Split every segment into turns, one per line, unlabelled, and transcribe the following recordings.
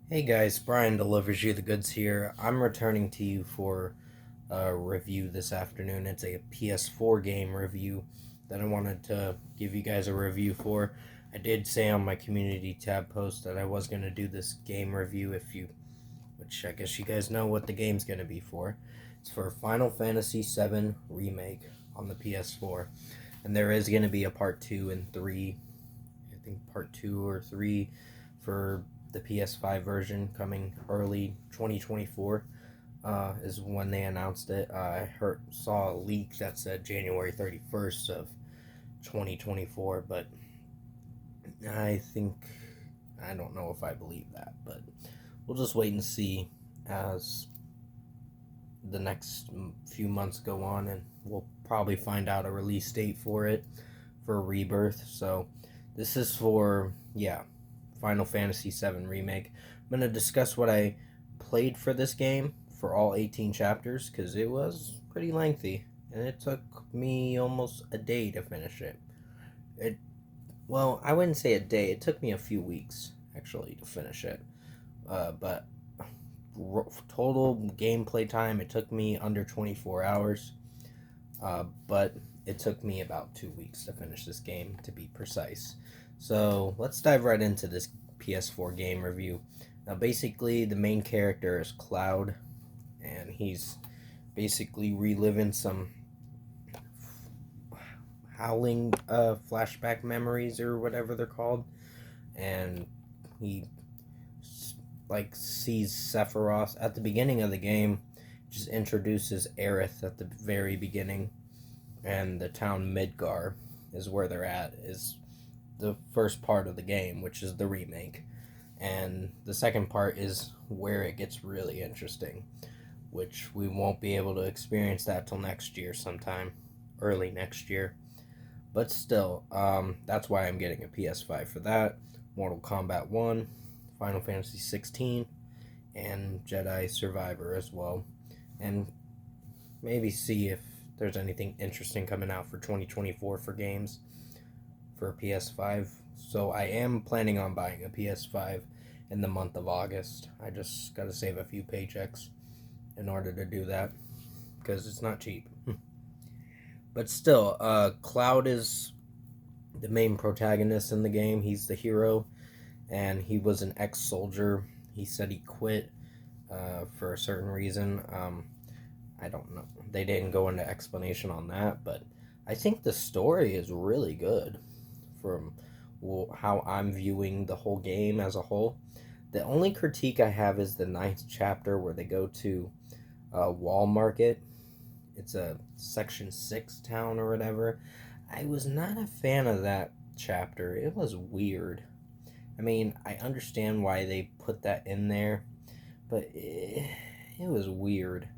Hey guys, Brian delivers you the goods here. I'm returning to you for a review this afternoon. It's a PS4 game review that I wanted to give you guys a review for. I did say on my community tab post that I was going to do this game review which I guess you guys know what the game's going to be for. It's for Final Fantasy VII Remake on the PS4. And there is going to be a part 2 and 3. I think part 2 or 3 for the PS5 version coming early 2024 is when they announced it. I saw a leak that said January 31st of 2024, but I think I don't know if I believe that, but we'll just wait and see as the next few months go on, and we'll probably find out a release date for it for Rebirth. So this is for Final Fantasy VII Remake. I'm going to discuss what I played for this game for all 18 chapters because it was pretty lengthy and it took me almost a day to finish it. Well, I wouldn't say a day. It took me a few weeks actually to finish it. But total gameplay time, it took me under 24 hours. But it took me about 2 weeks to finish this game, to be precise. So let's dive right into this PS4 game review. Now, basically, the main character is Cloud, and he's basically reliving some howling flashback memories or whatever they're called, and he sees Sephiroth at the beginning of the game. Just introduces Aerith at the very beginning, and the town Midgar is where they're at. Is the first part of the game, which is the remake, and the second part is where it gets really interesting, which we won't be able to experience that till next year sometime, early next year. But still, that's why I'm getting a PS5 for that. Mortal Kombat 1, Final Fantasy 16, and Jedi Survivor as well. And maybe see if there's anything interesting coming out for 2024 for games for PS5. So I am planning on buying a PS5 in the month of August. I just got to save a few paychecks in order to do that because it's not cheap. But still, Cloud is the main protagonist in the game. He's the hero, and he was an ex-soldier. He said he quit for a certain reason. I don't know. They didn't go into explanation on that, but I think the story is really good from how I'm viewing the whole game as a whole. The only critique I have is the ninth chapter where they go to Wall Market. It's a Section 6 town or whatever. I was not a fan of that chapter. It was weird. I mean, I understand why they put that in there, but it was weird.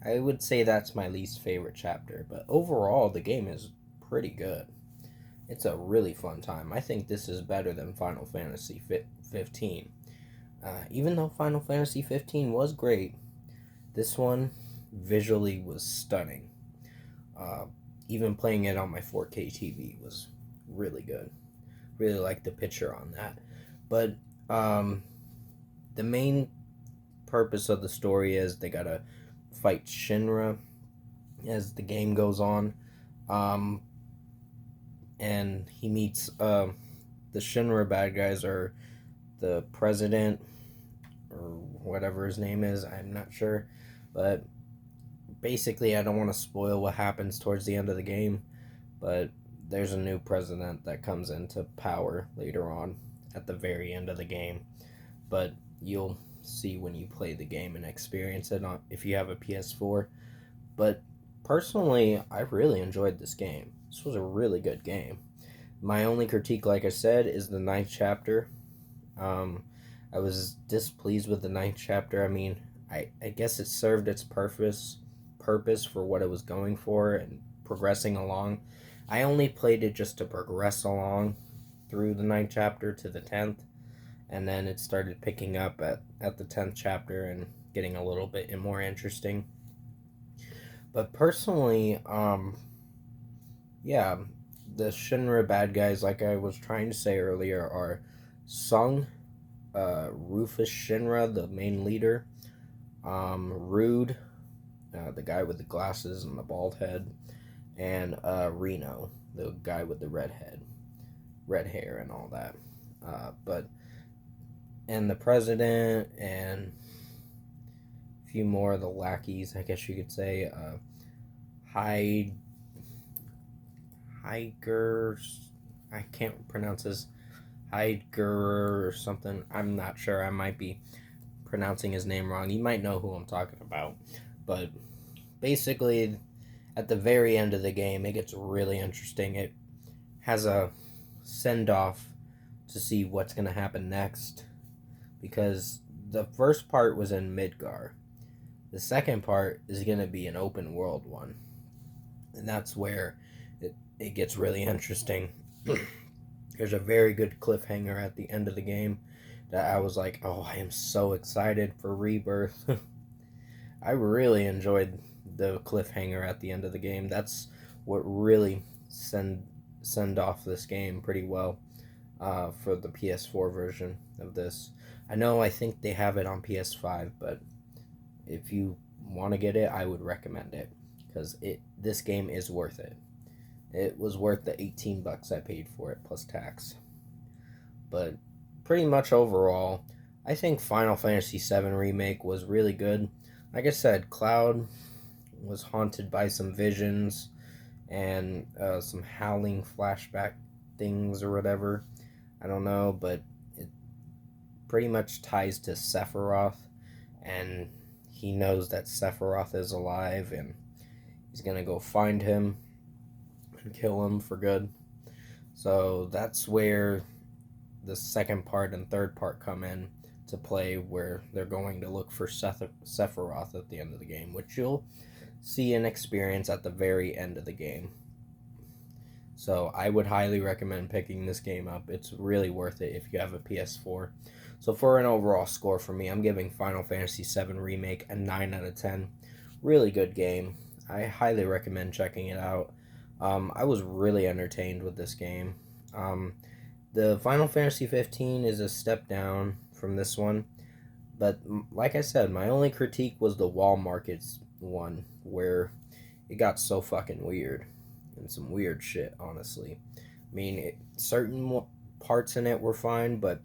I would say that's my least favorite chapter, but overall, the game is pretty good. It's a really fun time. I think this is better than Final Fantasy 15. Even though Final Fantasy 15 was great, this one visually was stunning. Uh, Even playing it on my 4K TV was really good. Really like the picture on that. But the main purpose of the story is they gotta fight Shinra as the game goes on. Um, and he meets the Shinra bad guys are the president or whatever his name is. I'm not sure, but basically, I don't want to spoil what happens towards the end of the game, but there's a new president that comes into power later on at the very end of the game. But you'll see when you play the game and experience it if you have a PS4. But personally, I really enjoyed this game. This was a really good game. My only critique, like I said, is the ninth chapter. Um, I was displeased with the ninth chapter. I mean, I guess it served its purpose for what it was going for and progressing along. I only played it just to progress along through the ninth chapter to the 10th, and then it started picking up at the 10th chapter and getting a little bit more interesting. But personally, yeah, the Shinra bad guys, like I was trying to say earlier, are Sung. Rufus Shinra, the main leader, Rude, the guy with the glasses and the bald head, and Reno, the guy with the red hair, and all that. But and the president and a few more of the lackeys, I guess you could say. Higer, I can't pronounce his Heidger or something. I'm not sure. I might be pronouncing his name wrong. You might know who I'm talking about. But basically, at the very end of the game, it gets really interesting. It has a send off to see what's going to happen next. Because the first part was in Midgar. The second part is going to be an open world one. And that's where it gets really interesting. There's a very good cliffhanger at the end of the game that I was like, oh, I am so excited for Rebirth. I really enjoyed the cliffhanger at the end of the game. That's what really send off this game pretty well for the PS4 version of this. I think they have it on PS5, but if you want to get it, I would recommend it because this game is worth it. It was worth the $18 I paid for it plus tax. But pretty much overall, I think Final Fantasy VII Remake was really good. Like I said, Cloud was haunted by some visions and some howling flashback things or whatever. I don't know, but it pretty much ties to Sephiroth, and he knows that Sephiroth is alive, and he's going to go find him and kill him for good. So that's where the second part and third part come in to play, where they're going to look for Sephiroth at the end of the game, which you'll see and experience at the very end of the game. So I would highly recommend picking this game up. It's really worth it if you have a PS4. So for an overall score for me, I'm giving Final Fantasy VII Remake a 9 out of 10. Really good game. I highly recommend checking it out. I was really entertained with this game. The Final Fantasy 15 is a step down from this one, but like I said, my only critique was the wall markets one, where it got so fucking weird, and some weird shit, honestly. I mean, certain parts in it were fine, but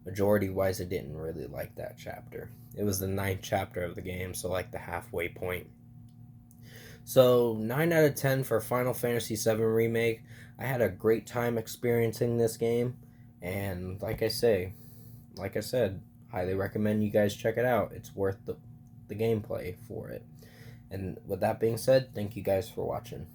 majority-wise, I didn't really like that chapter. It was the 9th chapter of the game, so like the halfway point. So, 9 out of 10 for Final Fantasy VII Remake. I had a great time experiencing this game, and like I said, highly recommend you guys check it out. It's worth the gameplay for it. And with that being said, thank you guys for watching.